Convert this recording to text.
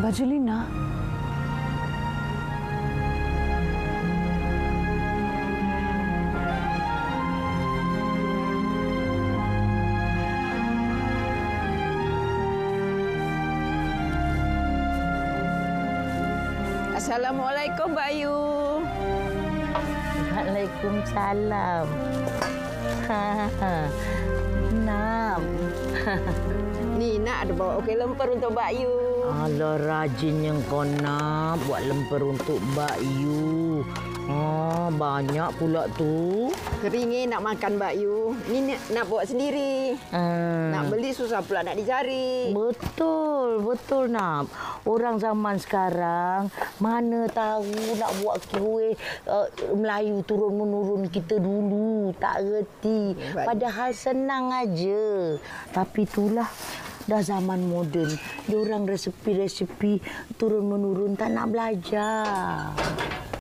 baju Lina. Assalamualaikum, Bayu. Waalaikumsalam. Nak. Ni nak ada bawa okey lemper untuk Bayu. Alah, rajinnya kau nak buat lemper untuk Bayu. Banyak pula tu. Keringin nak makan Bayu. Ni nak buat sendiri. Nak beli susah pula nak dicari. Betul nak. Orang zaman sekarang mana tahu nak buat kuih Melayu turun-menurun kita dulu. Tak reti. Padahal senang aja. Tapi itulah dah zaman moden. Diorang resepi-resepi turun-menurun tak nak belajar.